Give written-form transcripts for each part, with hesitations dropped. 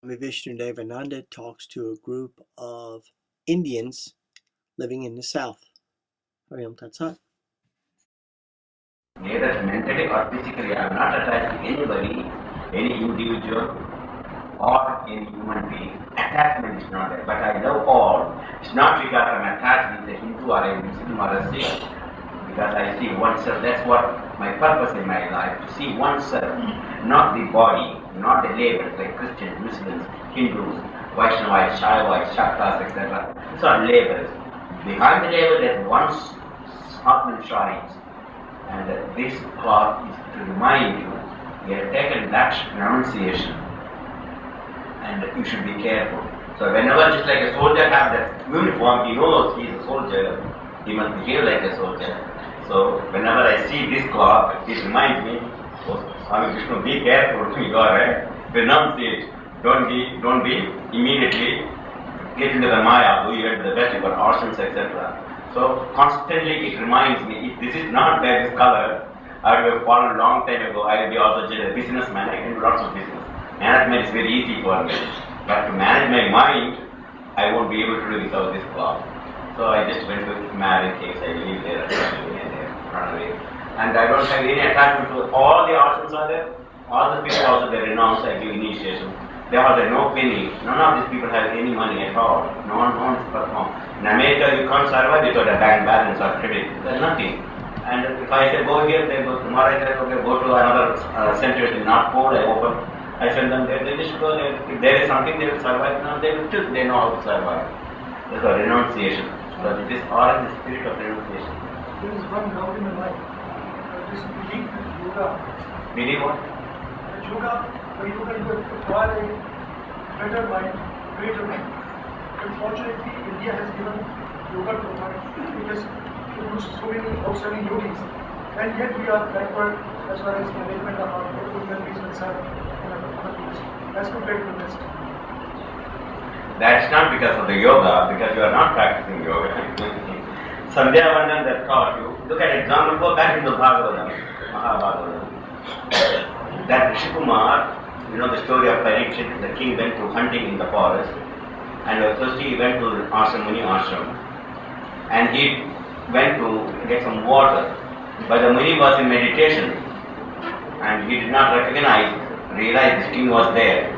Swami Vishnu-devananda talks to a group of Indians living in the south. Hariam Tat Sat. Neither mentally or physically, I am not attached to anybody, any individual or any human being. Attachment is not there, but I love all. It's not because I am attached with a Hindu or a Muslim or a Sikh, because I see oneself. That's what my purpose in my life, to see oneself, not the body, not the labels like Christians, Muslims, Hindus, Vaishnavas, Shaivas, Shaktas, etc. These are labels. Behind the label, there's one Atman shines. And this cloth is to remind you, we have taken that pronunciation and you should be careful. So whenever, just like a soldier has that uniform, he knows he is a soldier, he must behave like a soldier. So whenever I see this cloth, it reminds me, oh, Swami Vishnu, be careful, you are right, renunciate, don't be immediately get into the Maya, do you get to the best, you got oceans, etc. So constantly it reminds me, if this is not there, this color, I would have fallen a long time ago. I will be also just a businessman. I can do lots of business. Management is very easy for me. But to manage my mind, I won't be able to do without this cloth. So I just went to marry case. I live there, and there, run away. And I don't have any attachment to all the options are there. All the people also they renounce, I give initiation. There are no penny. None of these people have any money at all. No one is performed. In America, you can't survive without a bank balance or credit. There's nothing. And if I say go here, they go tomorrow. I say okay, go to another center in North Pole. I open. I send them there. They just go there. If there is something, they will survive. Now they will still they know how to survive. That's a renunciation. So it is all in the spirit of renunciation. There is one doubt in my mind. This belief in yoga. Believe what? Yoga, you acquire a better mind, greater mind. Unfortunately, India has given yoga to the mind. It has produced so many outstanding yogis. And yet we are backward as far as management of our human beings concerned in other things, as compared to the West. That's not because of the yoga, because you are not practicing yoga. Sandhya Vandan that taught you. Look at example, go back into Bhagavatam, Mahabhagavatam. That Rishi Kumar, you know the story of Parikshit, the king went to hunting in the forest, and thirsty he went to Muni Ashram, and he went to get some water, but the Muni was in meditation, and he did not realize the king was there.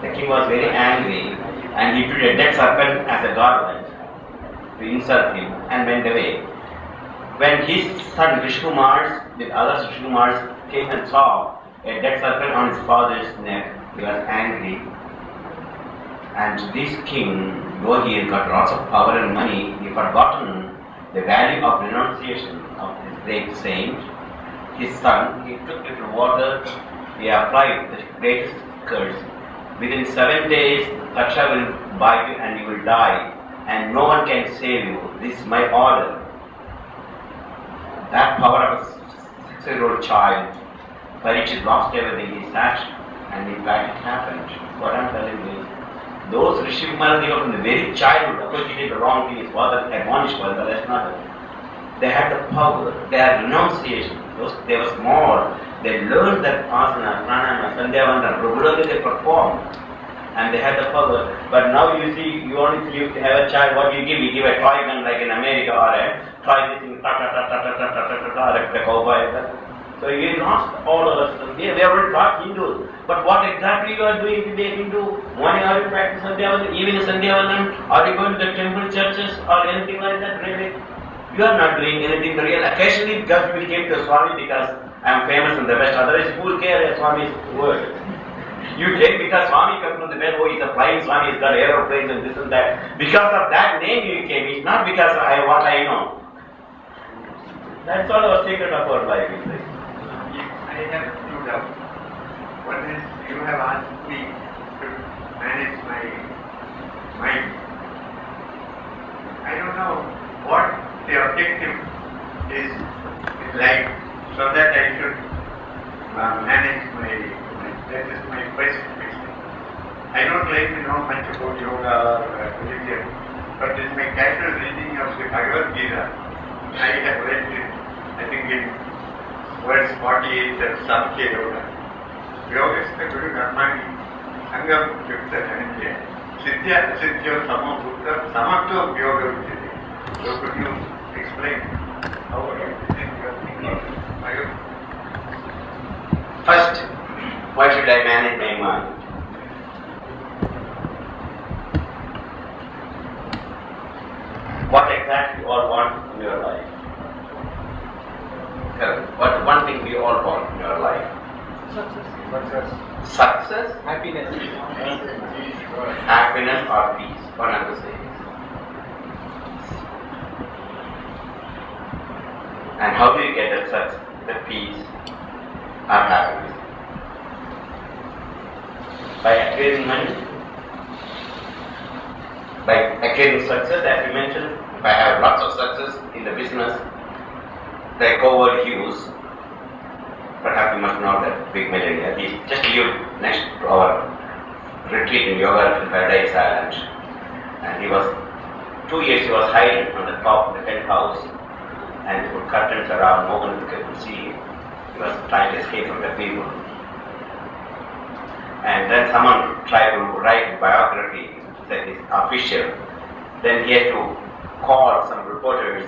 The king was very angry, and he put a dead serpent as a garland to insult him, and went away. When his son Vishkumar, with other Vishkumars, came and saw a dead serpent on his father's neck, he was angry. And this king, though he had got lots of power and money, he forgotten the value of renunciation of this great saint. His son, he took little water, he applied the greatest curse. Within 7 days, Taksha will bite you and you will die, and no one can save you. This is my order. That power of a 6-year-old child, Parikshit lost everything, he sat, and in fact it happened. What I am telling you is, those Rishi Kumar, they were from the very childhood, of course he did the wrong thing, his father admonished for but that's not it. They had the power, they had renunciation, they were small, they learned that asana, pranayama, sandhyavandana, regularly they performed, and they had the power. But now you see, you only have a child, what do you give? You give a toy gun like in America, or a toy thing, like the cowboy. So you lost all of us. We are already taught Hindus. But what exactly you are doing today, Hindu? Morning are you practicing Sandhyavandan, evening Sandhyavandan? Are you going to the temple churches or anything like that really? You are not doing anything real. Occasionally because we came to Swami because I am famous in the West. Otherwise who will care a Swami's word? You came because Swami comes from the West, oh he's a flying Swami, he's got aeroplanes and this and that. Because of that name you came, it's not because what I know. That's all our secret of our life is this. I have two doubts. One is you have asked me to manage my mind. I don't know what the objective is in life so that I should manage my mind. That is my first question. I don't like to know much about yoga or religion, but in my casual reading of the Bhagavad Gita, I have read it, I think in verse 48 of Samkhya Yoga. Yoga is the Guru Karmani Sangam Yukta Dhanitya, Siddhya Siddhya Sama Bhutta, Samatva Yoga Vichiti. So could you explain how you think you are thinking? First, why should I manage my mind? What exactly you all want in your life? What's one thing we all want in your life? Success? Happiness. Happiness or peace? One of the things. And how do you get that success, the peace or happiness? By acquiring money? By acquiring success, as you mentioned, if I have lots of success in the business, like Howard Hughes, perhaps you must know that big millionaire, he just lived next to our retreat in Yoga in Paradise Island. And he was, 2 years he was hiding on the top of the penthouse and he put curtains around, no one could see him. He was trying to escape from the people. And then someone tried to write a biography that is official. Then he had to call some reporters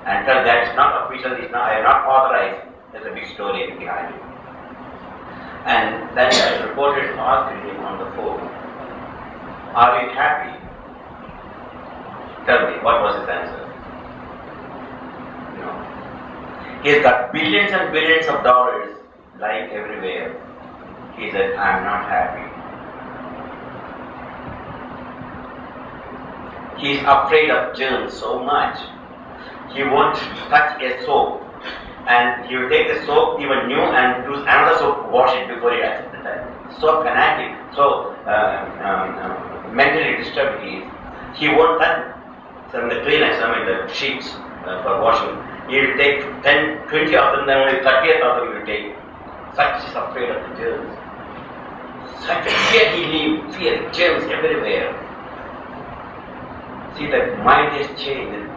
and tell that it's not official, I am not authorized. There's a big story behind it. And then the reporters asked him on the phone, are you happy? Tell me, what was his answer? No. He's got billions and billions of dollars lying everywhere. He said, I'm not happy. He's afraid of germs so much. He won't touch a soap. And he will take the soap even new and use another soap to wash it before he touches the time. So fanatic, so mentally disturbed he is. He won't touch some of the Kleenex, the sheets for washing. He will take 10, 20 of them, then only 30th of them he will take. Such is afraid of the germs. Such a fear he lives, fear, germs everywhere. See, the mind has changed.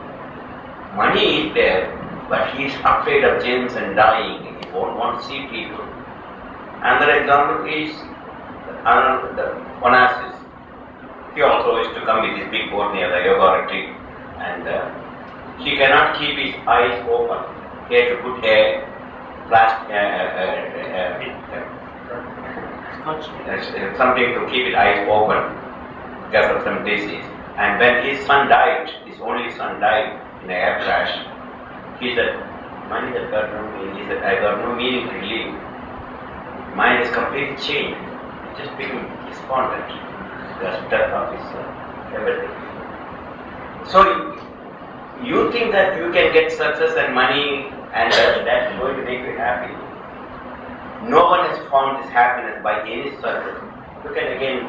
Money is there, but he is afraid of germs and dying. He won't want to see people. Another example is the Onassis. He also used to come with his big boat near the yoga retreat, and he cannot keep his eyes open. He had to put a something to keep his eyes open because of some disease. And when his son died, his only son died in an air crash, he said, money has got no meaning. He said, I got no meaning to live. Mind is completely changed. It just became despondent. Just death of his son, everything. So you think that you can get success and money and that's going to make you happy. No one has found this happiness by any success. Look at again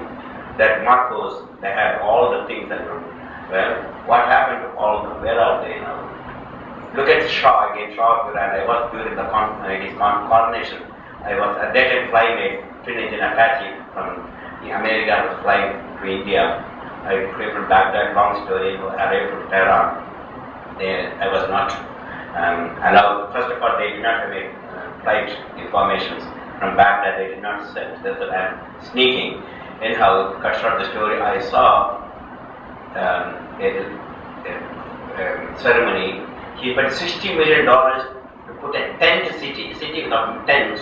that Marcos, they have all the things that well, what happened to all of them? Where are they now? Look at Shaw again, Shaw of Iran. I was during the his coronation. I was at that time flying a twin engine Apache from America. I was flying to India. I came from Baghdad, long story, arrived from Tehran. I was not allowed. First of all, they did not have a flight informations from Baghdad. They did not send. That's what I'm sneaking. Anyhow, cut short the story, I saw a ceremony. He paid $60 million to put a tent city of tents,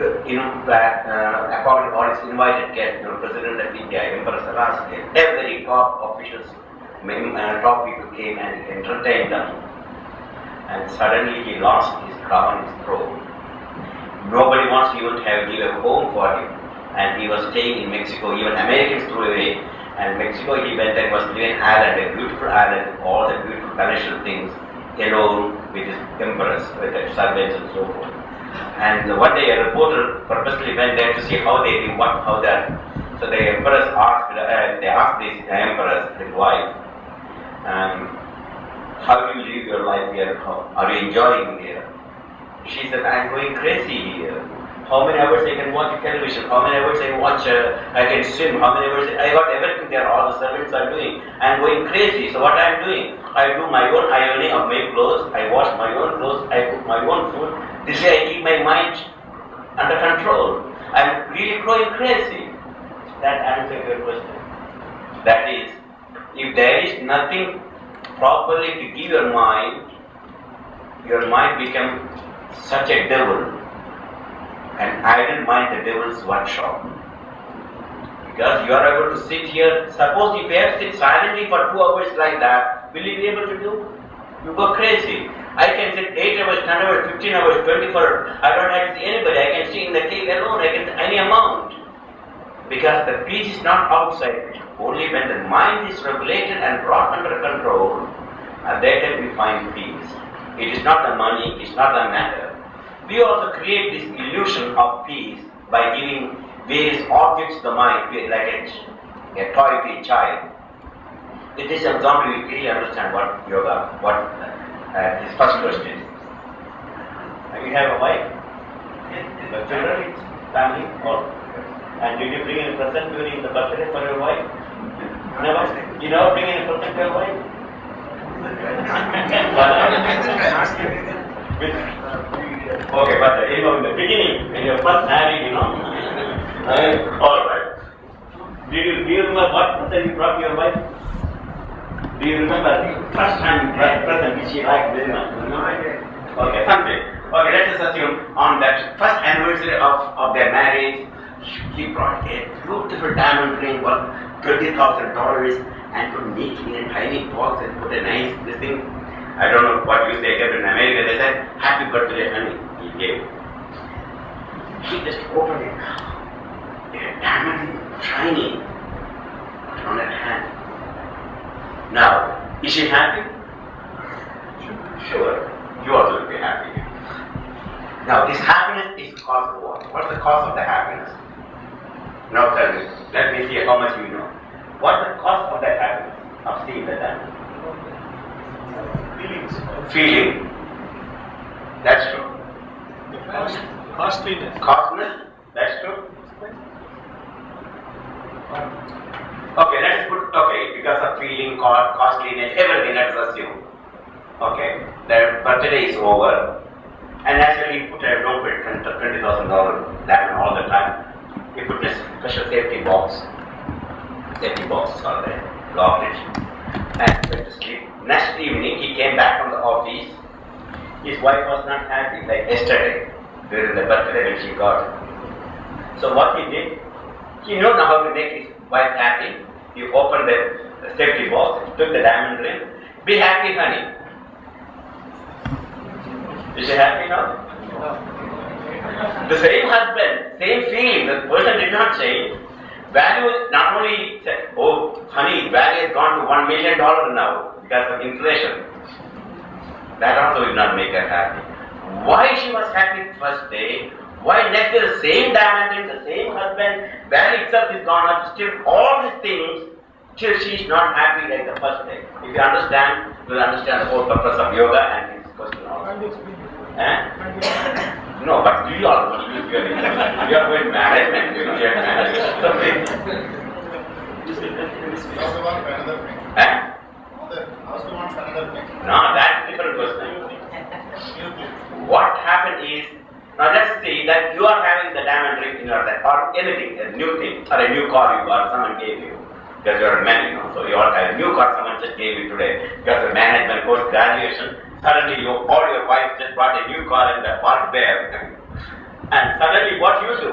according to all his invited guests, President of India, Emperor Selassie, every top officials, top people came and entertained them. And suddenly he lost his crown, his throne. Nobody wants to even give a home for him. And he was staying in Mexico, even Americans threw away. And Mexico, he went and was living in an island, a beautiful island, with all the beautiful palatial things, alone with his empress, with the servants and so forth. And one day a reporter purposely went there to see how they do, how they are. So the empress asked, this empress, his wife, how do you live your life here? Are you enjoying here? She said, I'm going crazy here. How many hours I can watch television, how many hours I can swim, how many hours, I got everything there, all the servants are doing. I'm going crazy, so what I'm doing? I do my own ironing of my clothes, I wash my own clothes, I cook my own food. This way I keep my mind under control. I'm really going crazy. that answers your question? That is, if there is nothing properly to give your mind becomes such a devil, an idle mind, the devil's workshop. Because you are able to sit here, suppose if you have to sit silently for 2 hours like that, will you be able to do? You go crazy. I can sit 8 hours, 10 hours, 15 hours, 24 hours. I don't have to see anybody. I can stay in the cave alone. I can any amount. Because the peace is not outside. Only when the mind is regulated and brought under control, there can we find peace. It is not the money, it is not the matter. We also create this illusion of peace by giving various objects to the mind, like a toy to a child. With this example, we really understand what yoga, what his first question is. You have a wife? Yes. Children, family, all. And did you bring any present during the birthday for your wife? Never? You never bring any present to your wife? Okay, but in the beginning, when you first married, alright. Do you remember what present you brought to your wife? Do you remember the first time you brought present which she liked very much? Okay, someday. Okay, let us assume on that first anniversary of their marriage, he brought a beautiful diamond ring worth $20,000 and put it in a tiny box and put a nice this thing. I don't know what you say in America. They said, "Happy birthday, honey." He gave. He just opened it. A diamond shiny on her hand. Now, is she happy? Sure. You also will be happy. Now, this happiness is cause of what? What's the cause of the happiness? Now tell me, let me see how much you know. What's the cause of that happiness, of seeing the diamond? Feeling. That's true. Costliness. Costliness. That's true. Okay, let's put, because of feeling, costliness, everything, let's assume. Okay, the birthday is over, and naturally you don't put $20,000 diamond all the time. You put a special safety box. Safety boxes are there, locked it, and went to sleep. Next evening, he came back from the office. His wife was not happy, like yesterday, during the birthday when she got it. So what he did, he knew now how to make his wife happy. He opened the safety box, took the diamond ring. Be happy, honey. Is she happy now? The same husband, same feeling, the person did not change. Value not only said, "Oh, honey, value has gone to $1 million now because of inflation." That also will not make her happy. Why she was happy first day? Why next day the same diamond ring, the same husband, value itself is gone up, still all these things, till she is not happy like the first day. If you understand, you will understand the whole purpose of yoga and his question also. No, but you also you are going management, you are management. Also want another thing. Also wants another thing. No, that's different question. What happened is, now let's say that you are having the diamond ring in your life, or anything, a new thing, or a new car you got, someone gave you. Because you are a man, so you all have a new car someone just gave you today. Because of management course, graduation, suddenly your wife just brought a new car and parked there. And suddenly what you do?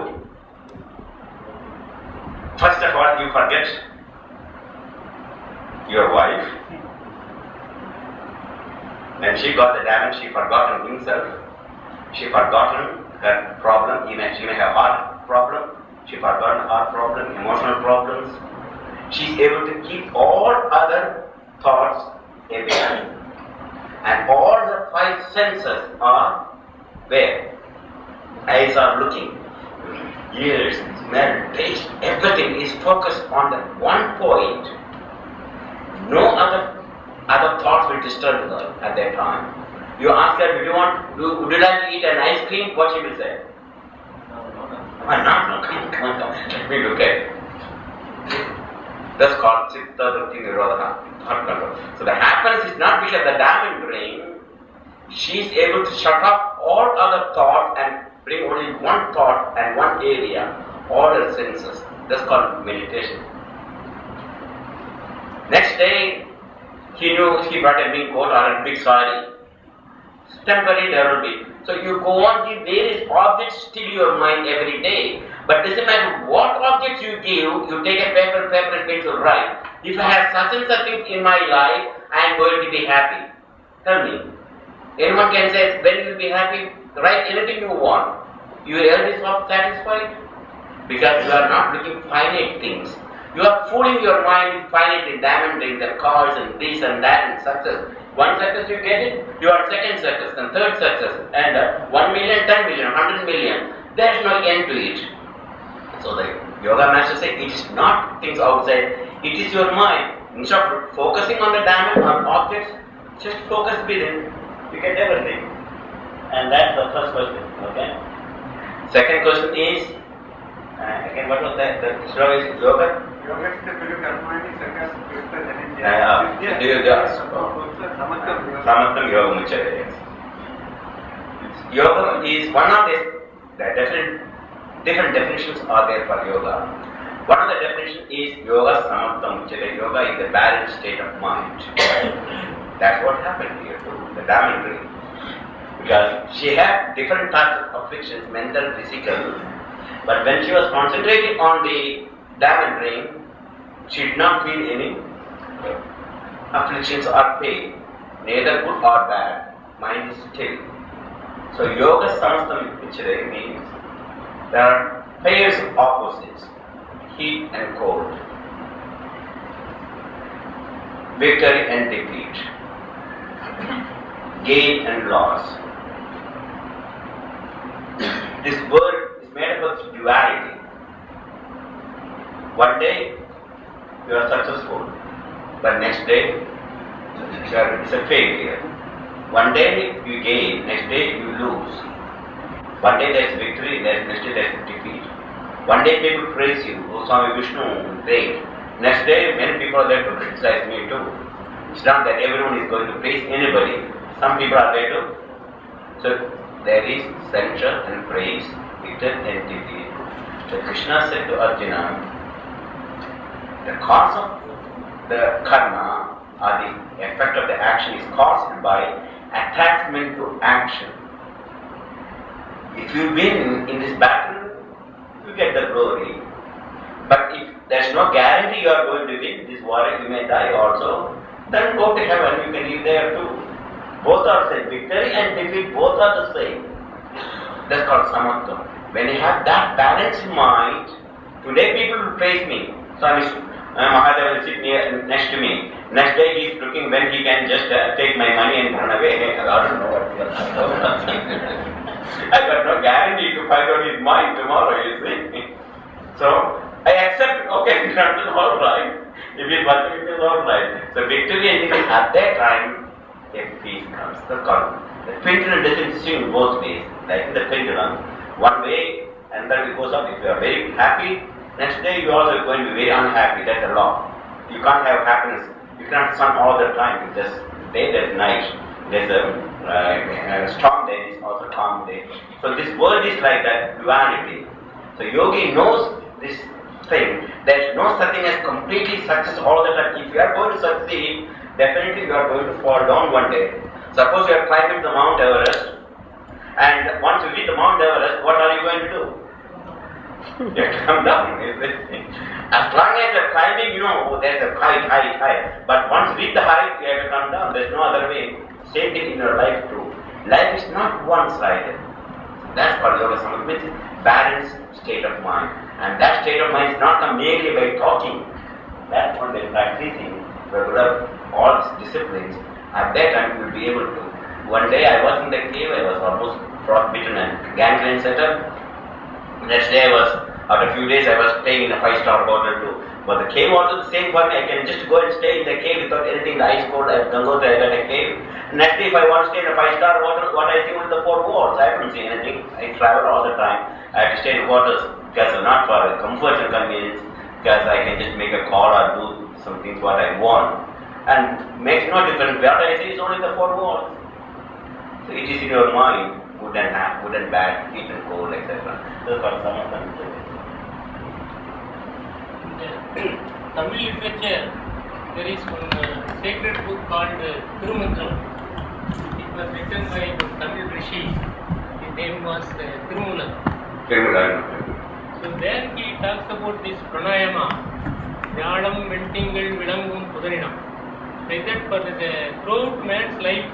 First of all, you forget your wife. When she got the diamond, she forgotten himself. She forgotten her problem. She may have heart problem. She forgotten heart problem, emotional problems. She's able to keep all other thoughts away. And all the 5 senses are where? Eyes are looking. Ears, smell, taste, everything is focused on that one point. No other thoughts will disturb her at that time. You ask her, would you like to eat an ice cream? What she will say? No, come on, let me look at it. That's called Chitta Vritti Nirodha, thought control. So the happiness is not because the diamond ring, she is able to shut off all other thoughts and bring only one thought and one area, all her senses. That's called meditation. Next day, he knew he brought a big coat or a big sari. Temporarily there will be. So you go on give various objects to your mind every day. But doesn't matter what objects you give, you take a paper and pencil, write. If I have such and such things in my life, I am going to be happy. Tell me. Anyone can say, when you will be happy, write anything you want. You will be satisfied? Because you are not looking finite things. You are fooling your mind with finite diamond rings and cars and this and that and success. One success you get it, you are second success and third success and 1 million, 10 million, 100 million. There is no end to it. So the yoga master said, it is not things outside, it is your mind. Instead of focusing on the diamond or objects, just focus within. You get everything. And that's the first question. Okay. Second question is, again, what was that? The slow is yoga? Yoga is the Guru Karmani Sakas Krishna Samattam Yoga Muchare. Yoga is one of the different definitions are there for yoga. One of the definitions is yoga samattam muchare. Yoga is the balanced state of mind. That's what happened here to the diamond ring. Because she had different types of afflictions, mental, physical. But when she was concentrating on the diamond ring, she did not feel any afflictions or pain, neither good or bad. Mind is still. So yoga samattam muchare means there are pairs of opposites, heat and cold, victory and defeat, gain and loss. This world is made up of duality. One day you are successful, but next day it's a failure. One day you gain, next day you lose. One day there is victory, next day there is defeat. One day people praise you, oh Swami Vishnu, great. Next day many people are there to criticize me too. It's not that everyone is going to praise anybody. Some people are there too. So there is censure and praise, victory and defeat. So Krishna said to Arjuna, the cause of the karma or the effect of the action is caused by attachment to action. If you win in this battle, you get the glory. But if there's no guarantee you are going to win this war, you may die also, then go to heaven, you can live there too. Both are the same. Victory and defeat, both are the same. That's called samattam. When you have that balanced mind, today people will praise me. Swami Mahadeva will sit next to me. Next day he is looking when he can just take my money and run away. I don't know what he has done. I got no guarantee to find out his mind tomorrow, you see. So, I accept, okay, that's all right. If he's working, it is all right. So, victory and defeat, at that time, a peace comes. The pendulum doesn't swing both ways. Like the pendulum, one way and then it goes up. If you are very happy, next day you are also going to be very unhappy. That's the law. You can't have happiness. You cannot sun all the time. It's just day, there's night. There's a strong day, there's also calm day. So this world is like that duality. So yogi knows this thing. There's no such thing as completely success all the time. If you are going to succeed, definitely you are going to fall down one day. Suppose you are climbing the Mount Everest, and once you reach the Mount Everest, what are you going to do? You have to come down. As long as you are climbing, you know, there's a height. But once you reach the height, you have to come down. There's no other way. Same thing in your life too. Life is not one-sided. That's called yoga samadhi, which is balanced state of mind. And that state of mind is not come merely by talking. That's when they're practicing regular all disciplines. At that time you will be able to. One day I was in the cave, I was almost frostbitten and gangrene set up. Next day after a few days I was staying in a 5-star hotel too. But the cave also the same for me. I can just go and stay in the cave without anything. The ice cold, I can go there at a cave. Next day if I want to stay in a 5-star hotel, what I see with the 4 walls, I haven't seen anything. I travel all the time. I have to stay in hotels because not for comfort and convenience, because I can just make a call or do some things what I want. And makes no difference. What I see is only the 4 walls. So it is in your mind, good and bad, heat and cold, etc. That's what some of them do. Tamil literature, there is one sacred book called Tirumandram. It was written by a Tamil rishi. His name was Tirumulan. So there he talks about this pranayama, Jnanam Mentingal Vilangum Pudarinam. Like that for the throughout man's life,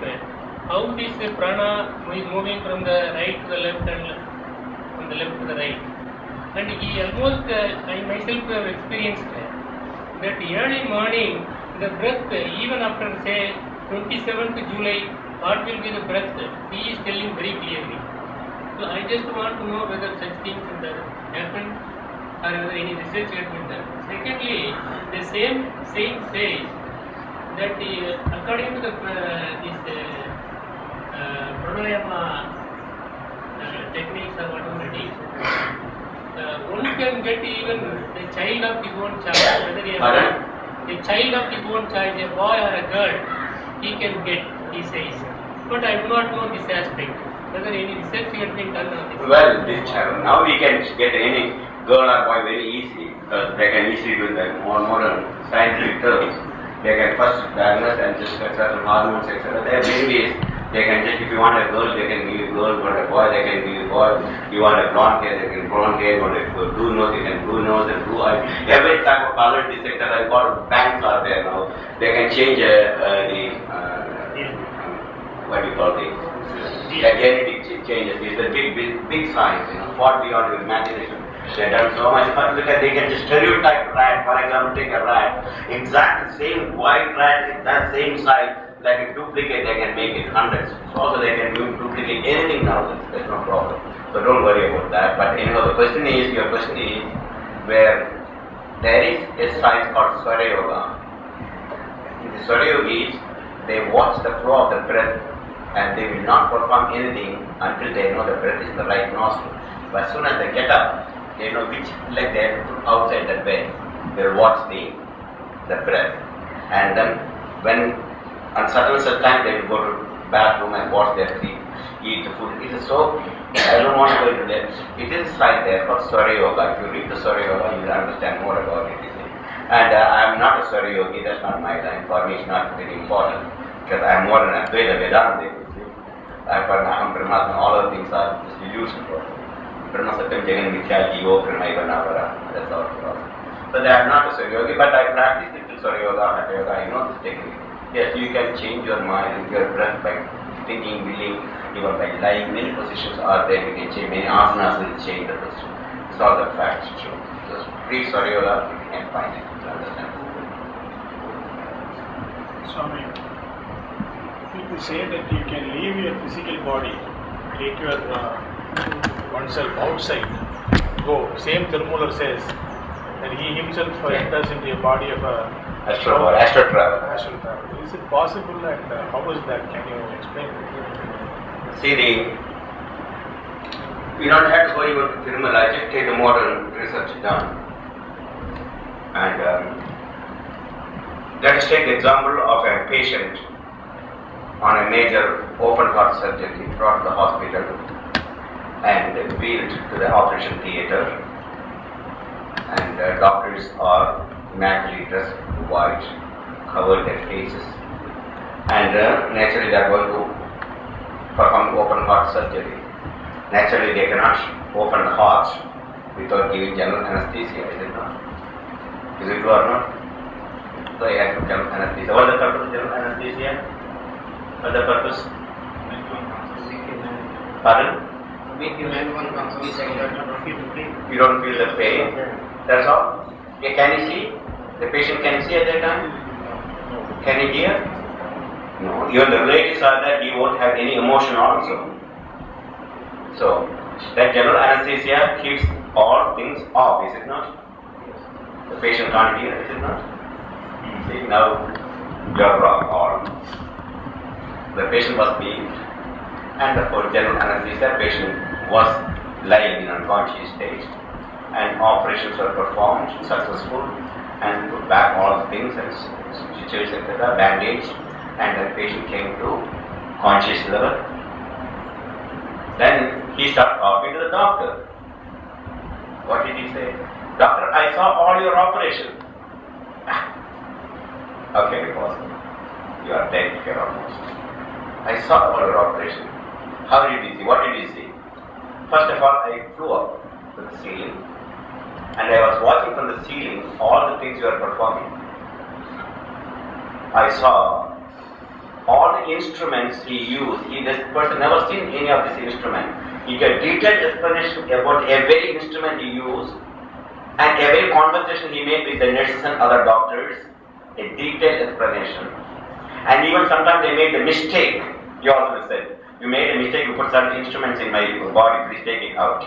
how this prana is moving from the right to the left and from the left to the right. And he almost, I myself have experienced that early morning, the breath, even after say 27th July, what will be the breath, he is telling very clearly. So I just want to know whether such things happen or whether any research has been done. Secondly, the same saying says that according to the pranayama techniques or whatever it is, one can get even a child of his own choice, whether a child of his own choice, a boy or a girl, he can get, he says. But I do not know this aspect, whether any research has been done on this. Well, now we can get any girl or boy very easily, because they can easily do the more modern scientific terms. They can first diagnose and just get certain hormones, etc. There are many ways. They can just, if you want a girl, they can give you a girl, but a boy, they can give you a boy. You want a blonde hair, they can blonde hair, or a blue nose, they can blue nose and blue eyes. Every type of color, etc. Banks are there now. They can change what do you call the genetic changes. It's a big science, far beyond your imagination. They have done so much, but look at, they can just stereotype rat. For example, take a rat, exact same white rat, that same size, like a duplicate, they can make it hundreds. So also they can duplicate anything now, that's no problem. So don't worry about that. But anyhow, your question is where there is a science called Swara Yoga. In the Swara Yogis, they watch the flow of the breath and they will not perform anything until they know the breath is in the right nostril. But as soon as they get up, they know which leg they have to put outside the bed. They will watch the breath. And then when on certain time they will go to bathroom and wash their feet, eat the food. It is so, I don't want to go into that. It is right there called Swara Yoga. If you read the Swara Yoga, you will understand more about it. And I am not a Swara Yogi, that's not my line. For me it's not very important, because I am more an Advaita Vedanta. For Aham Brahmasmi, all other things are just illusion for me. Brahma Satyam Jagan Mithya Jivo Pranayva Navara, that's all for us. So they are not a Swara Yogi, but I practice little Swara Yoga, Hatha Yoga, I know this technique. Yes, you can change your mind, your breath by thinking, willing, even by lying. Many positions are there, you can change, many asanas will change the position. It's all the facts true. Just read Swara Yoga, you can find it, to understand. Swami, people say that you can leave your physical body, take your oneself outside, go. Same Tirumular says that he himself enters into a body of a Astral travel. Astral travel. Is it possible and how is that? Can you explain? See, you don't have to go even to Tirumala, just take the modern research done. And let us take the example of a patient on a major open heart surgery brought to the hospital and wheeled to the operation theatre. And doctors are immaculately dressed in white, cover their faces, and naturally they are going to perform open heart surgery. Naturally they cannot open the heart without giving general anesthesia, is it not? Is it true or not? So they have to general anesthesia. What is the purpose of general anesthesia? What is the purpose? Pardon? You don't feel the pain, that's all? Okay, can you see? The patient can see at that time? Can he hear? No. Even the relatives are that he won't have any emotion also. So, that general anesthesia keeps all things off, is it not? The patient can't hear, is it not? See, now you are wrong. All. The patient was being, and for general anesthesia, patient was lying in unconscious state, and operations were performed, successful, and put back all the things and stitches, etc., bandaged, and the patient came to conscious level. Then he started talking to the doctor. What did he say? Doctor, I saw all your operation. Okay, boss. You are dead here almost. I saw all your operation. How did you see? What did you see? First of all, I flew up to the ceiling and I was watching from the ceiling all the things you are performing. I saw all the instruments he used. This person never seen any of this instrument. He got detailed explanation about every instrument he used and every conversation he made with the nurses and other doctors. A detailed explanation. And even sometimes they made the mistake. He also said, you made a mistake, you put certain instruments in my body, please take it out.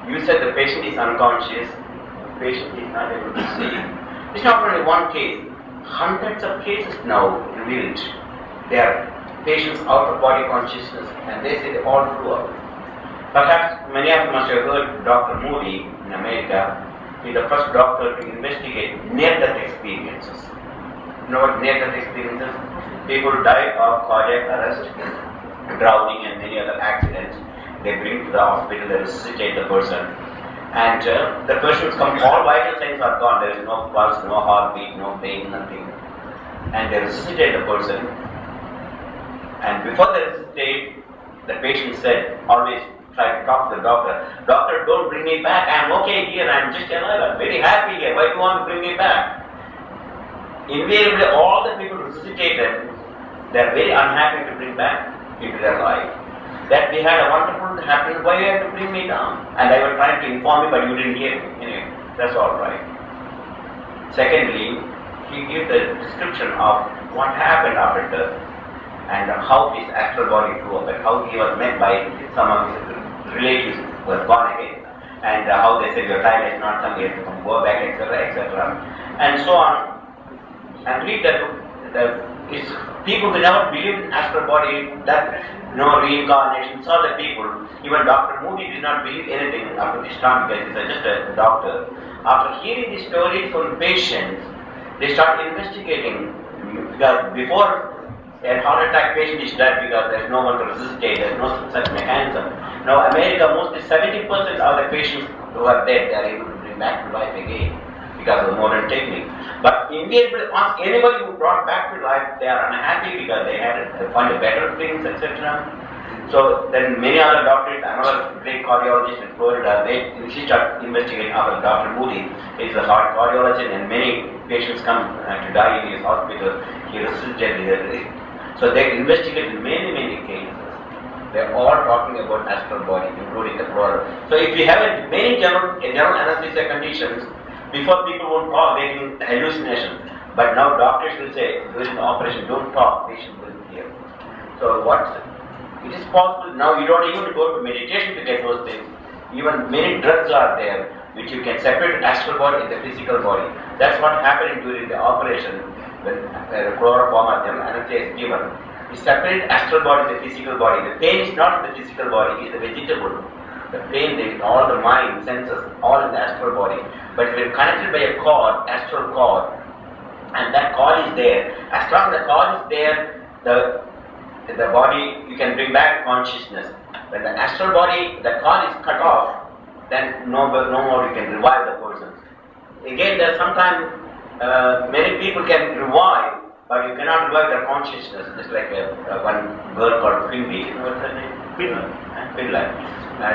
You said the patient is unconscious, the patient is not able to see. It's not only one case, hundreds of cases now revealed. They are patients out of body consciousness and they say they all flew up. Perhaps many of you must have heard Dr. Moody in America. He's the first doctor to investigate near-death experiences. You know what near-death experiences? People die of cardiac arrest, drowning and many other accidents. They bring to the hospital, they resuscitate the person. And the person's all vital signs are gone. There is no pulse, no heartbeat, no pain, nothing. And they resuscitate the person. And before they resuscitate, the patient said, always try to talk to the doctor. Doctor, don't bring me back. I'm okay here. I'm just alive. I'm very happy here. Why do you want to bring me back? Invariably, all the people resuscitated, they're very unhappy to bring back into their life. That we had a wonderful happening. Why you have to bring me down? And I was trying to inform you, but you didn't hear me. Anyway, that's all right. Secondly, he gave the description of what happened after death and how his astral body flew up and how he was met by some of his relatives who was born again and how they said your time has not come, you have to come, go back, etc., etc. And so on. And read that book. People who never believed in astral body, that reincarnation, saw the people. Even Dr. Moody did not believe anything after this time because he's just a doctor. After hearing the stories from patients, they started investigating. Because before a heart attack patient is dead because there's no one to resuscitate, there's no such mechanism. Now America, mostly 70% of the patients who are dead, they are able to bring back to life again because of the modern technique. But India, ask anybody who brought back to life, they are unhappy because they find better things, etc. So then many other doctors, another great cardiologist in Florida, she started investigating after Dr. Moody. He's a heart cardiologist and many patients come to die in his hospital. He resuscitated. So they investigated many cases. They're all talking about astral body, including the Florida. So if you have many general anesthesia conditions, before people won't talk, they can hallucination. But now doctors will say, during the operation, don't talk, patient will hear. So it is possible, now you don't even go to meditation to get those things. Even many drugs are there, which you can separate astral body and the physical body. That's what happened during the operation, when chloroform or general anesthesia is given. You separate astral body and the physical body. The pain is not in the physical body, it's the vegetable. The pain, all the mind, senses, all in the astral body. But we're connected by a cord, astral cord, and that cord is there. As long as the cord is there, the body, you can bring back consciousness. When the astral body, the cord is cut off, then no more you can revive the person. Again, there's sometimes many people can revive, but you cannot revive their consciousness. Just like one girl called Finley, you know what's her name? Finley.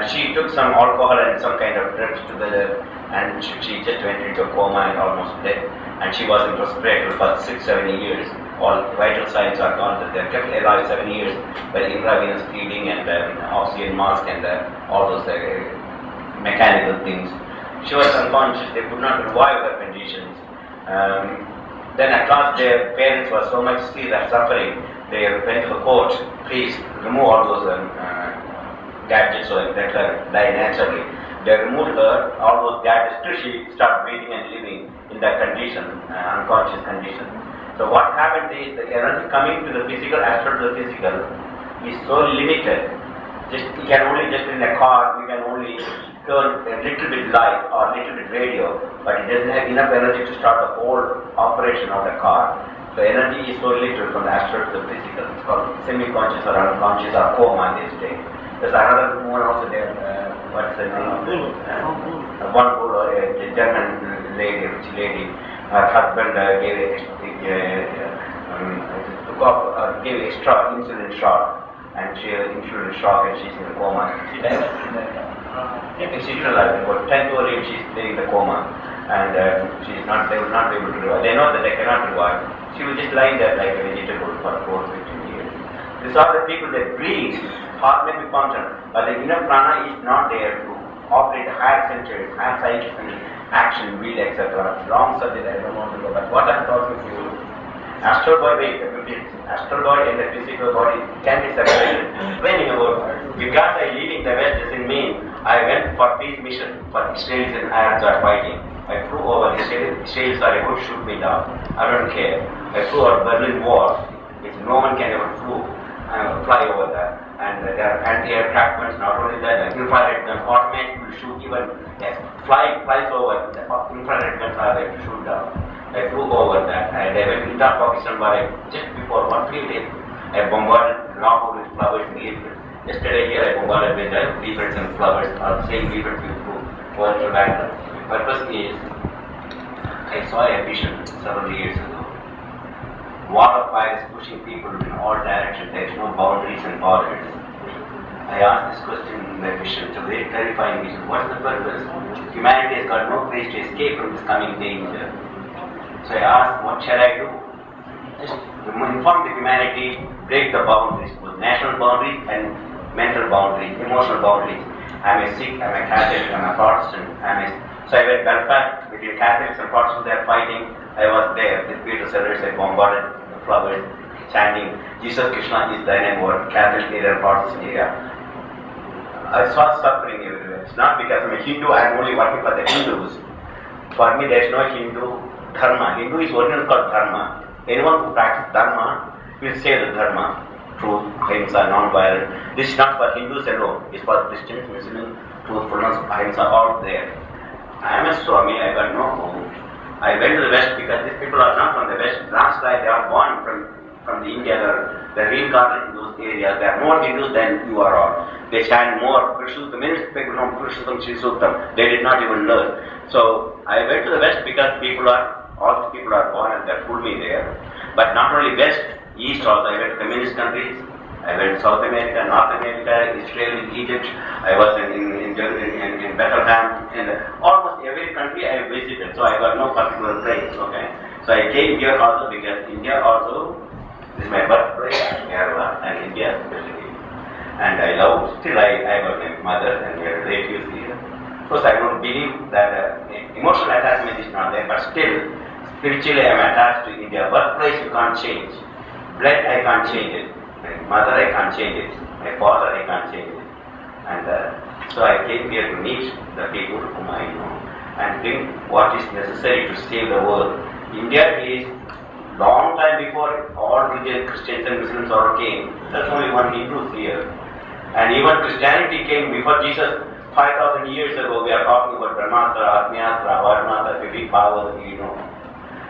She took some alcohol and some kind of drugs together, and she just went into a coma and almost dead. And she was in respirator for 6-7 years. All vital signs are gone. They are kept alive 7 years by intravenous feeding and oxygen mask and all those mechanical things. She was unconscious. They could not revive her conditions. Then at last their parents were so much suffering. They went to the court. Please remove all those gadgets so that let her die naturally. They removed her, all those gadgets, till she started breathing and living in that condition, unconscious condition. So what happens is the energy coming to the physical, astral to the physical, is so limited. You can only just in a car, you can only turn a little bit light or a little bit radio, but it doesn't have enough energy to start the whole operation of the car. So energy is so little from the astral to the physical. It's called semi-conscious or unconscious or coma in this state. There's another one also there. What's the name? one Buddha, a German lady, rich lady, her husband gave extra insulin shot, and she had insulin shock, and she's in a coma. She died. She's alive. About 10 to 11, she's in the coma, and they will not be able to revive. They know that they cannot revive. She will just lie there like a vegetable for 4 to 15 years. These are the people that breathe, heart may be functional, but the inner prana is not there to operate higher centers, higher scientific action, will, etc. Long subject, I don't want to go, but what I'm talking to you, astral body and the physical body can be separated. Explaining about because I leaving the West doesn't mean I went for peace mission for Israelis and Arabs are fighting. I flew over Israelis are able to shoot me down. I don't care. I flew over Berlin Wall, which no one can ever fly over that. And there are anti-aircraft guns, not only that, the infrared gun automatically will shoot even as flies over, the infrared guns are there to shoot down. I flew over that, and I went into Pakistan just before 1-3 days. I bombarded Lahore with flowers and leaflets. Yesterday here I bombarded with leaflets and flowers, or the same leaflets we flew over to Baghdad. The purpose is, I saw a vision several years ago. Wall of fire is pushing people in all directions. There is no boundaries and borders. I asked this question in my vision, it's a very terrifying vision. What is the purpose? Humanity has got no place to escape from this coming danger. So I asked, what shall I do? Just inform the humanity, break the boundaries, both national boundaries and mental boundaries, emotional boundaries. I'm a Sikh, I'm a Catholic, I'm a Protestant, So I went Belfast, between Catholics and Protestants, they are fighting. I was there with Peter Sellers, I bombarded the flowers, chanting, Jesus Krishna is thy name, or Catholic area and Protestant area. I saw suffering everywhere. It's not because I'm a Hindu, I'm only working for the Hindus. For me, there's no Hindu dharma. Hindu is originally called dharma. Anyone who practices dharma will say the dharma, truth, ahimsa, non-violence. This is not for Hindus alone. It's for Christians, Muslims, truthfulness, ahimsa, all there. I am a Swami, I got no home. I went to the West because these people are not from the West. Last life they are born from the India, they're reincarnated in those areas. They are more Hindus than you are all. They stand more. Many people know Purushottam, Sri Suktam. They did not even learn. So I went to the West because all the people are born and they pulled me there. But not only West, East also. I went to communist countries. I went to South America, North America, Israel, Egypt. I was in Bethlehem, and almost every country I visited. So I got no particular place. Okay. So I came here also because India also is my birthplace, Kerala, and India especially. And I love. Still, I got my mother and my relatives here. Of course, I don't believe that emotional attachment is not there, but still, spiritually I am attached to India. Birthplace you can't change. Blood I can't change it. My mother I can't change it. My father I can't change it. And so I came here to meet the people whom I know and bring what is necessary to save the world. India is long time before all religions, Christians and Muslims all came. There's only one Hindu here. And even Christianity came before Jesus. 5,000 years ago, we are talking about Brahmastra, Agnyastra, Varnastra, if we follow, you know.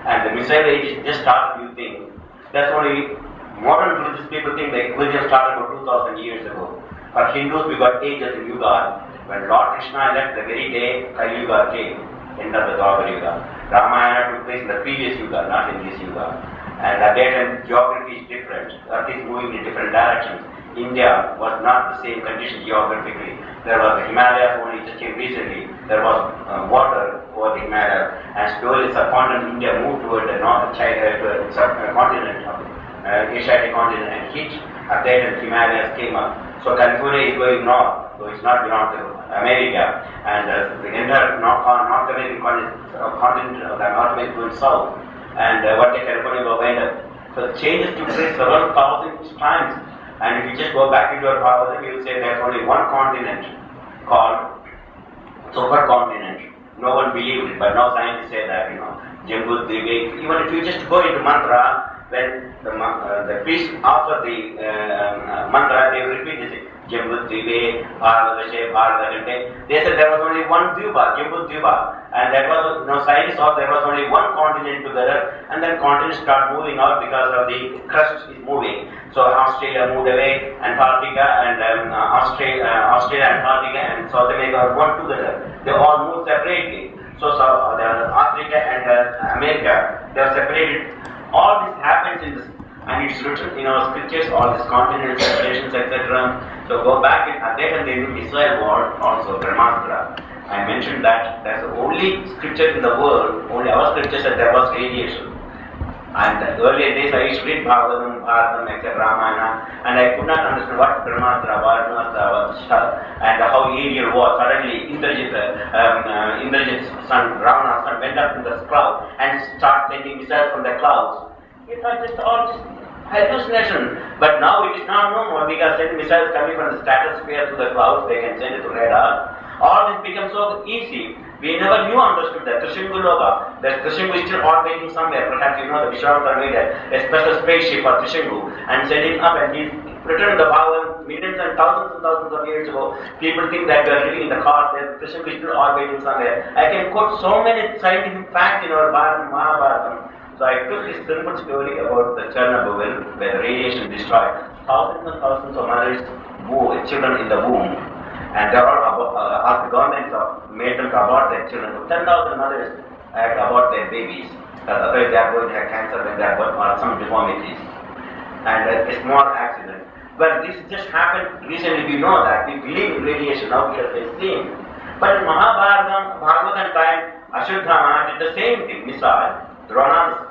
And the missile age just started, you think. That's only modern religious people think the religion started about 2,000 years ago. For Hindus, we got ages and yugas. When Lord Krishna left the very day, Kali Yuga came, end of the Dwapara Yuga. Ramayana took place in the previous Yuga, not in this Yuga. And at that time, geography is different. Earth is moving in different directions. India was not the same condition geographically. There was the Himalayas only just came recently. There was water over the Himalayas, and slowly subcontinent India moved toward the north subcontinent of Asiatic continent and heat. At that time, Himalayas came up. So California is going north, so it's not belong to America, and the entire North American continent of the North America is going south, and what the California will end up. So changes took place several thousand times. And if you just go back into our Bhagavatam, you will say there's only one continent called supercontinent. No one believed it, but now scientists say that, you know, Jambu Devi. Even if you just go into mantra, when the priest offer the mantra, they will repeat this. Jambudvipe, Bharadashe, Bharadakante. They said there was only one Dvipa, Jambudvipa, and that was, scientists thought there was only one continent together, and then continents start moving out because of the crust is moving. So Australia moved away, Antarctica and Australia, Antarctica and South America are one together. They all moved separately. So Africa and America, they are separated. All this happens in this, and it's written in our scriptures, all these continental separations, etc. So go back in Advaita Devi Israel world, also Brahmastra. I mentioned that there's the only scripture in the world, only our scripture said there was radiation. And the earlier days I used to read Bhagavatam, etc., Ramayana, and I could not understand what Brahmastra, Varnastra, and how Ariel was. Suddenly, Indrajit's son, Ravana's son, went up in the cloud and started sending missiles from the clouds. It was just all just hallucination. But now it is not no more because sending missiles coming from the stratosphere to the clouds, they can send it to radar. All this becomes so easy. We never understood that. Trishingu Loka, that Trishingu is still orbiting somewhere. Perhaps you know the Vishwamitra made a special spaceship for Trishingu and sending up, and he's returned the power millions and thousands of years ago. People think that we are living in the car, that Trishingu is still orbiting somewhere. I can quote so many scientific facts in our Mahabharata. So I took this simple story about the Chernobyl, where the radiation destroyed thousands and thousands of mothers, children in the womb. And they all asked the governments made them to abort their children. So 10,000 mothers had to abort their babies. Otherwise they are going to have cancer when they are born or some deformities. And a small accident. But this just happened recently, we know that. We believe in radiation now because they see. But in Bhagavatam time, Ashuddhama did the same thing. Missile, Drona,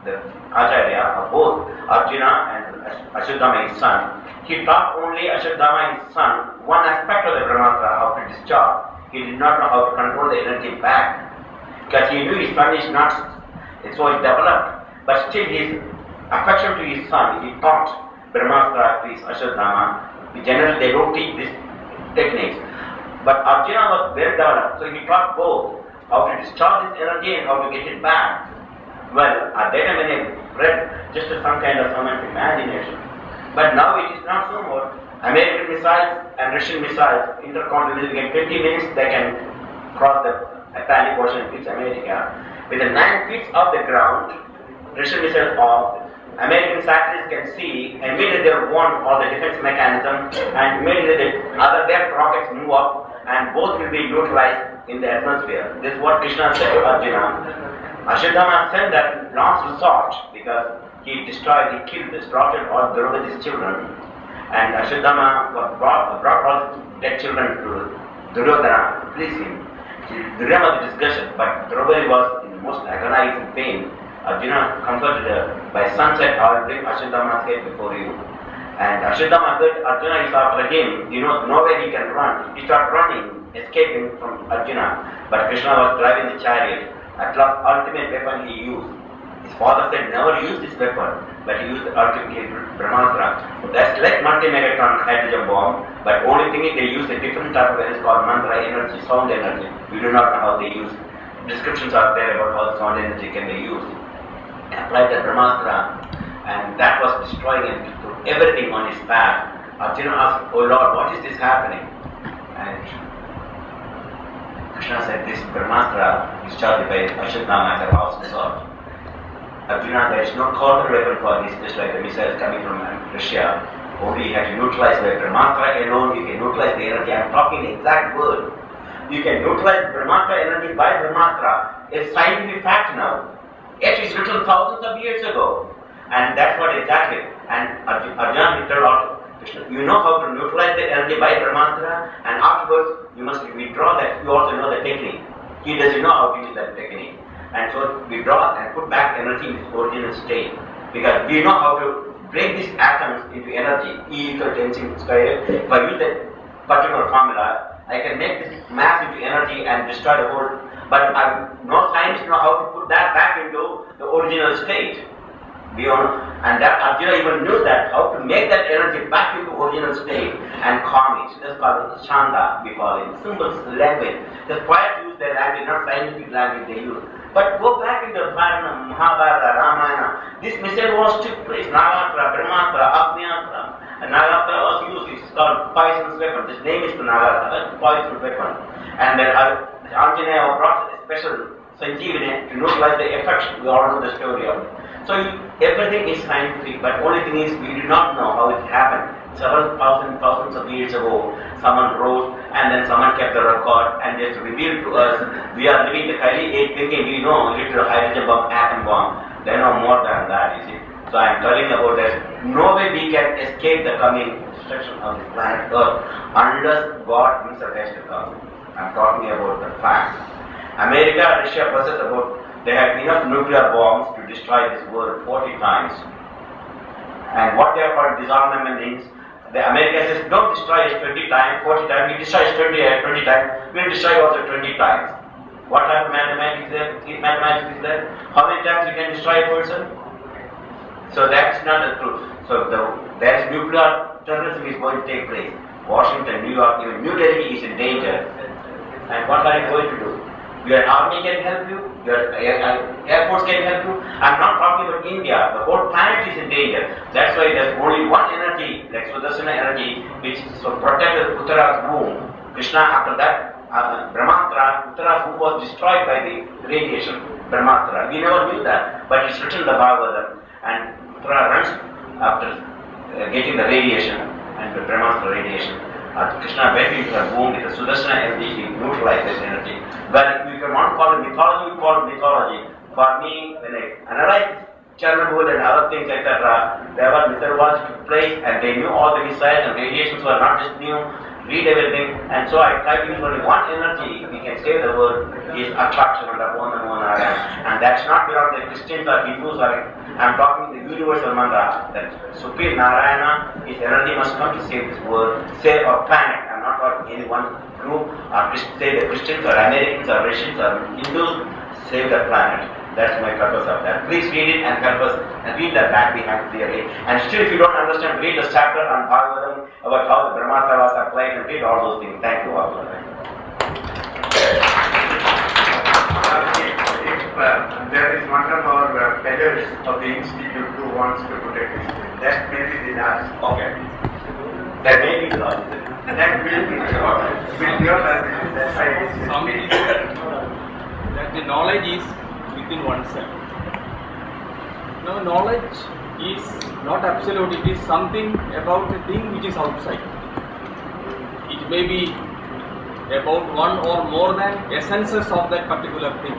the Acharya of both Arjuna and Ashuddhama, his son. He taught only Ashuddhama, his son, one aspect of the Brahmastra, how to discharge. He did not know how to control the energy back. Because he knew his son is not so developed. But still his affection to his son, he taught Brahmastra to his Ashuddhama. Generally they don't teach these techniques. But Arjuna was well developed, so he taught both how to discharge this energy and how to get it back. Well, at that time when I read, just some kind of someone's imagination. But now it is not so more. American missiles and Russian missiles, intercontinental, in 20 minutes they can cross the Atlantic Ocean and reach America. Within 9 feet of the ground, Russian missiles off, American satellites can see, immediately they want all the defense mechanism, and immediately the other their rockets move up, and both will be neutralized in the atmosphere. This is what Krishna said to Arjuna. Ashuddhama sent that last resort because he destroyed, he killed, slaughtered all Draupadi's children. And Ashuddhama brought all dead children to Duryodhana to please him. Duryodhana was the discussion, but Draupadi was in the most agonizing pain. Arjuna comforted her. By sunset, I will bring Ashuddhama's head before you. And Ashuddhama heard Arjuna is after him. Nowhere he can run. He started running, escaping from Arjuna. But Krishna was driving the chariot. At last, ultimate weapon he used. His father said, never use this weapon, but he used the ultimate Brahmastra. That's like multi-megatron hydrogen bomb, but only thing is they use a different type of energy called mantra energy, sound energy. We do not know how they use. Descriptions are there about how the sound energy can be used. Applied the Brahmastra, and that was destroying him to everything on his path. Arjuna asked, oh Lord, what is this happening? And Krishna said, this Brahmastra is charged by Ashuddhama as a last resort. Arjuna, there is no counter weapon for this, just like the missiles coming from Russia. Only you have to neutralize the Brahmastra alone, you can neutralize the energy. I am talking the exact word. You can neutralize Brahmastra energy by Brahmastra. It's scientific fact now. It is written thousands of years ago. And that's what exactly. And Arjuna told out, you know how to neutralize the energy by Brahmastra, and afterwards you must withdraw that. You also know the technique. He doesn't know how to use that technique. And so we draw and put back energy in its original state. Because we know how to break these atoms into energy. E equal to mc square. If I use that particular formula, I can make this mass into energy and destroy the whole. But no scientists know how to put that back into the original state. And that Arjuna even knew that, how to make that energy back into original state and calm it. That's called Chanda, we call it. Simple language. The poets use their language, not scientific language they use. But go back into the Mahabharata, Ramayana. This missile was took place. Nagastra, Brahmastra, Agnyastra. And Nagastra was used, it's called poisonous weapon. This name is the Nagastra, poisonous weapon. And then Anjaneya brought a special Sanjeevani to neutralize the effects. We all know the story of it. So everything is scientific, but only thing is we do not know how it happened. Several thousands of years ago, someone wrote and then someone kept the record and just revealed to us. We are living the highly age thinking we know little hydrogen bomb, atom bomb. They know more than that, you see. So I am telling about that. No way we can escape the coming destruction of the planet Earth unless God himself has to come. I am talking about the fact. America and Russia possess about, they have enough nuclear bombs to destroy this world 40 times. And what they have called disarmament means, the America says, don't destroy us 20 times, 40 times, we destroy us 20 times, we will destroy also 20 times. What type of mathematics is there? How many times you can destroy a person? So that's not the truth. So there's nuclear terrorism is going to take place. Washington, New York, even New Delhi is in danger. And what are you going to do? Your army can help you, your air force can help you. I'm not talking about India, the whole planet is in danger. That's why there's only one energy, like Sudarsana energy, which protected Uttara's womb. Krishna, after that, Brahmastra, Uttara's womb was destroyed by the radiation, Brahmastra. We never knew that, but it's written in the Bhagavatam. And Uttara runs after getting the radiation and the Brahmastra radiation. Krishna went into her womb with the Sudarsana energy, he neutralized this energy. Well, if you want to call it mythology, we call it mythology. For me, when I analyzed Chernobyl and other things, etc., there was mythology took place and they knew all the missiles and radiations were not just new, read everything. And so I tried to use only one energy, we can save the world, is attraction and and that's not because the Christians or Hindus or I'm talking the universal mantra that Supreme Narayana, his energy must come to save this world, save our planet. I'm not talking any one group or say the Christians or Americans or Russians or Hindus, save the planet. That's my purpose of that. Please read it and help us and read that back behind clearly. And still if you don't understand, read the chapter on Bhagavatam about how the Brahmastra was applied and read all those things. Thank you all. There is one of our fellows of the institute who wants to put a question. That may be the last. Okay. That may be the last. That will be the last. With your permission, that's why I say. Swami said that the knowledge is within oneself. Now, knowledge is not absolute, it is something about a thing which is outside. It may be about one or more than essences of that particular thing.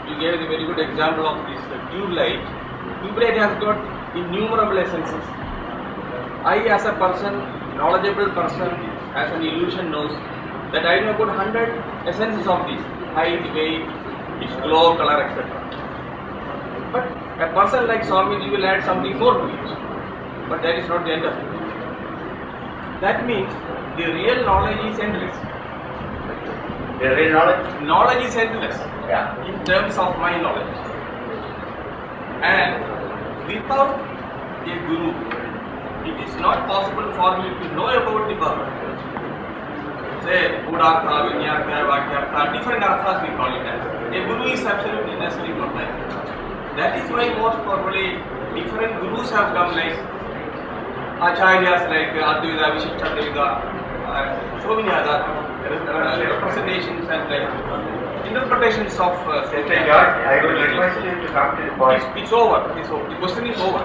You gave a very good example of this tube light. Tube light has got innumerable essences. I as a person, knowledgeable person, as an illusion knows that I know about 100 essences of this, height, weight, its glow, color, etc. But a person like Swamiji will add something more to it. But that is not the end of it. That means the real knowledge is endless. The real knowledge? Knowledge is endless. Yeah. In terms of my knowledge. And without a guru, it is not possible for me to know about the Bhagavad. Say, Buddhartha, Vinyartha, Vakyartha, different arthas we call it as. A guru is absolutely necessary for that. That is why most probably different gurus have come like Acharyas like Advaita, Vishishtadvaita, so many other representations and interpretations of I would request you to come to the point. It's over. The question is over.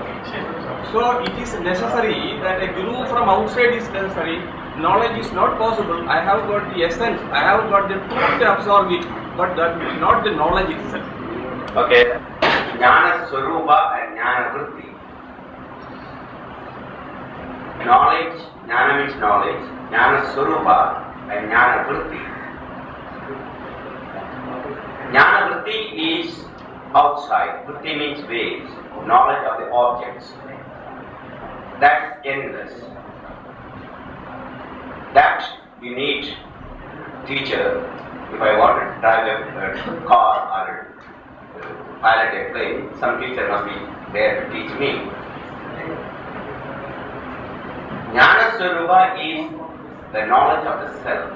So it is necessary that a guru from outside is necessary. Knowledge is not possible. I have got the essence. I have got the truth to absorb it, but that is not the knowledge itself. Okay. Jnana Swarupa and Jnana Vritti. Knowledge, Jnana means knowledge, Jnana Swarupa and Jnana Vritti. Jnana Vritti is outside, Vritti means ways, knowledge of the objects. That's endless. That you need teacher. If I want to drive a car or pilot a plane, some teacher must be there to teach me. Jnana Swarupa is the knowledge of the self.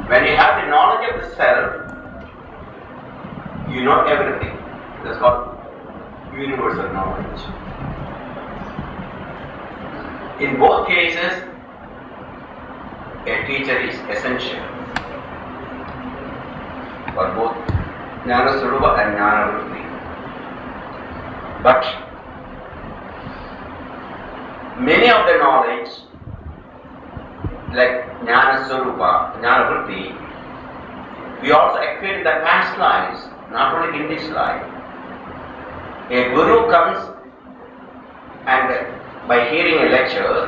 When you have the knowledge of the self, you know everything. That's called universal knowledge. In both cases, a teacher is essential for both Jnana Swarupa and Jnana Vritti. But many of the knowledge, like Jnana Swarupa, Jnana Vritti, we also acquired in the past lives, not only in this life. A guru comes and by hearing a lecture,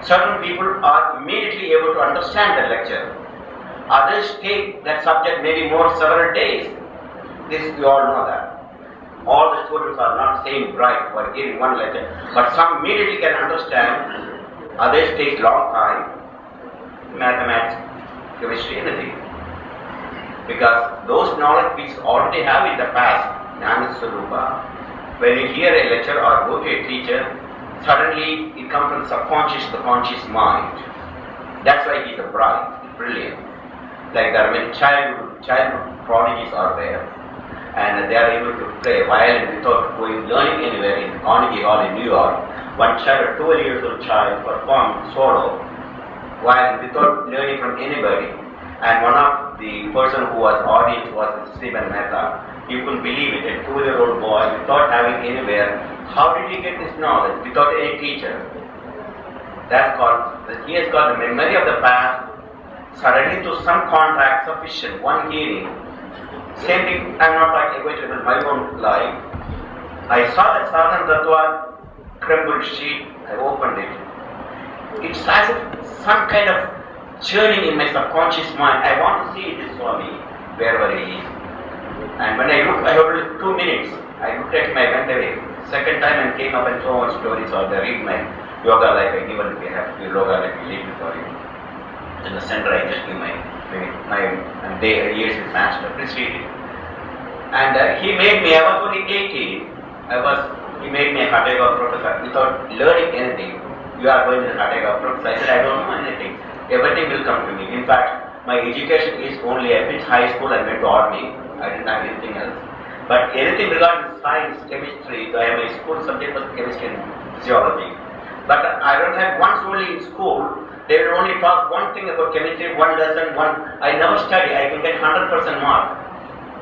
certain people are immediately able to understand the lecture. Others take that subject maybe more several days. This we all know that. All the students are not same bright for hearing one lecture, but some immediately can understand. Others take long time, mathematics, chemistry, anything. Because those knowledge we already have in the past, Jnana Swarupa, when you hear a lecture or go to a teacher, suddenly it comes from the subconscious to the conscious mind. That's why he's a bright, brilliant. Like there are many childhood prodigies are there, and they are able to play violin without learning anywhere. In Carnegie Hall in New York, one child, a 12 years old child, performed solo violin without learning from anybody. And one of the person who was audience was Stephen Mehta. You couldn't believe it, a 2-year-old boy without having anywhere. How did he get this knowledge without any teacher? That's called, he has got the memory of the past, suddenly to some contact sufficient, one hearing. Same thing, I'm not like going to my own life. I saw that Sadhana Tattva crumbled sheet, I opened it. It's as if some kind of churning in my subconscious mind. I want to see this Swami, wherever he is. And when I looked, I had 2 minutes. I looked at him, I went away. Second time and came up and so on stories or they read my yoga life. I given we have to yoga life lead for him. In the center I just give my day years with master, please read it. And he made me, I was only 18. He made me a Hatha professor without learning anything. You are going to the Hatha professor. I said, I don't know anything. Everything will come to me. In fact, my education is only a bit high school. I went to army. I didn't have anything else. But anything regarding science, chemistry, my school subject was chemistry and physiology. But I don't have once only in school. They will only talk one thing about chemistry, one lesson, one. I never study. I can get 100% mark.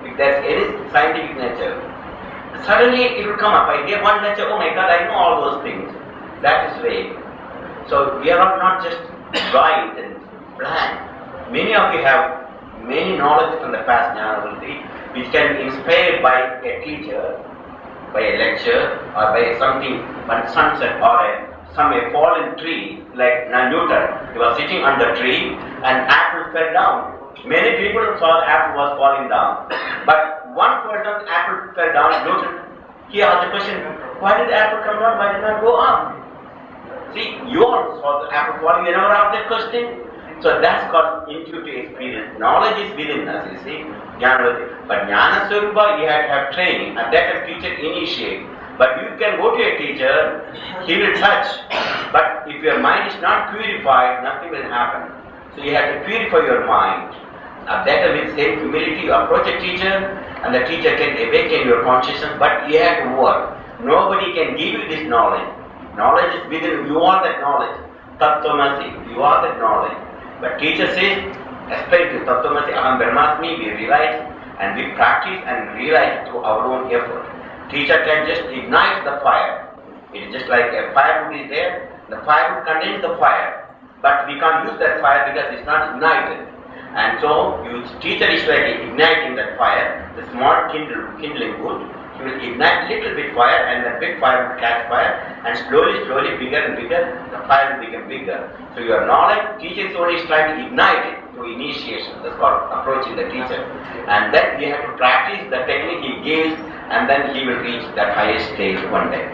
If there's any scientific nature. Suddenly it will come up. I hear one lecture, oh my God, I know all those things. That is way. So we are not just bright and blank. Many of you have many knowledge from the past Jnana Vritti, which can be inspired by a teacher, by a lecture, or by something, one sunset, or a fallen tree, like Newton. He was sitting on the tree, and apple fell down. Many people saw the apple was falling down, but one person apple fell down. Newton, he asked the question: why did the apple come down? Why did it not go up? See, you all saw the apple falling. You never asked that question. So that's called intuitive experience. Knowledge is within us, you see. But Jnana Swarupa, you have to have training. And that a teacher initiate. But you can go to a teacher, he will touch. But if your mind is not purified, nothing will happen. So you have to purify your mind. That with same humility, you approach a teacher, and the teacher can awaken your consciousness, but you have to work. Nobody can give you this knowledge. Knowledge is within you, are that knowledge. Tattvamasi, you are that knowledge. But teacher says, aspire to Tattvamasi, Aham Brahmasmi, we realize and we practice and realize through our own effort. Teacher can just ignite the fire. It is just like a firewood is there, the firewood contains the fire. But we can't use that fire because it's not ignited. And so, teacher is like igniting that fire, the small kindling wood. He will ignite little bit fire and the big fire will catch fire and slowly, bigger and bigger, the fire will become bigger. So your knowledge, teacher is only trying to ignite it through initiation. That's called approaching the teacher. And then we have to practice the technique he gives and then he will reach that highest stage one day.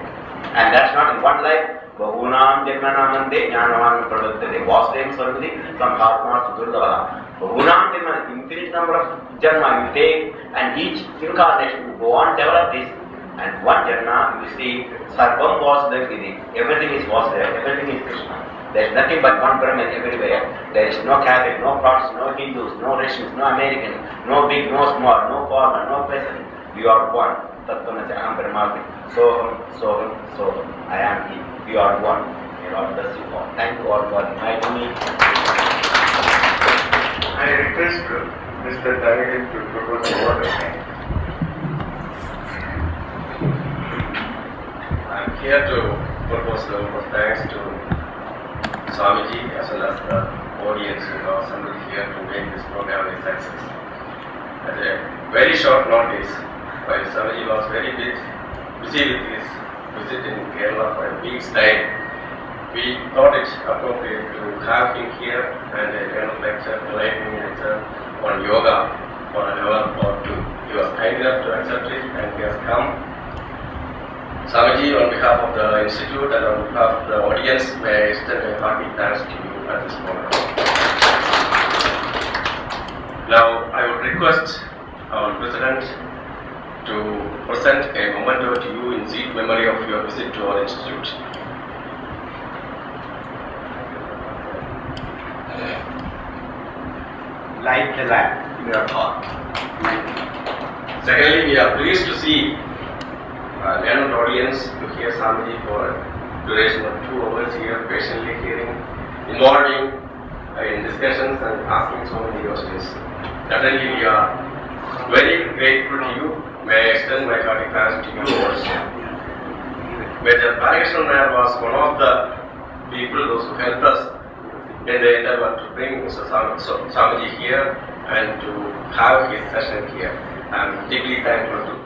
And that's not in one life. Bahunam Janmanamante Jnanavan Pradhattade. Vasudeva Sarvati from Hatma Sudurlava. Bahunam Janman, infinite number of Janma you take, and each incarnation you go on develop this. And one Janma you see Sarvam Vasudeva Vidhi. Everything is Vasudeva, everything is Krishna. There is nothing but one Brahman everywhere. There is no Catholic, no Protestant, no Hindus, no Russians, no Americans, no big, no small, no farmer, no peasant. You are one. Tattvamasi Aham Brahmasmi. Soham, Soham, Soham. I am He. You are one. May God bless you all. Thank you all for inviting me. I request Mr. Tariq to propose a word of thanks. I am here to propose a word of thanks to Swamiji as well as the audience who are assembled here to make this program a success. At a very short notice, while Swamiji was very busy with his visit in Kerala for a week's time, we thought it appropriate to have him here and a kind of lecture, enlightening lecture on yoga for an hour or two. He was kind enough to accept it and he has come. Swamiji, on behalf of the Institute and on behalf of the audience, may I extend my hearty thanks to you at this moment. Now, I would request our President to present a memento to you in sweet memory of your visit to our Institute. Light the lamp in your heart. Secondly, we are pleased to see learned audience to hear Swamiji for a duration of 2 hours here, patiently hearing, involving in discussions and asking so many questions. Certainly, we are very grateful to you. May I extend my hearty thanks to you also. Major Balakrishnan Nair was one of the people those who helped us in the endeavor to bring Mr. Swamiji here and to have his session here. I am deeply thankful to